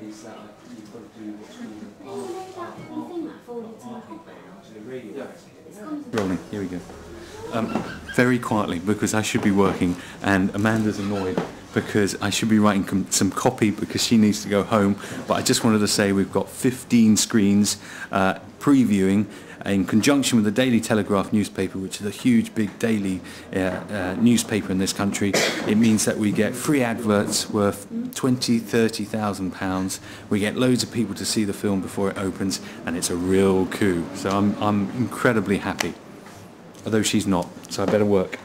is that you've got to do what's called an Rolling, here we go. Very quietly, because I should be working, and Amanda's annoyed because I should be writing some copy because she needs to go home. But I just wanted to say we've got 15 screens previewing in conjunction with the Daily Telegraph newspaper, which is a huge, big daily newspaper in this country. It means that we get free adverts worth £20,000-30,000. We get loads of people to see the film before it opens, and it's a real coup. So I'm incredibly happy, although she's not. So I better work.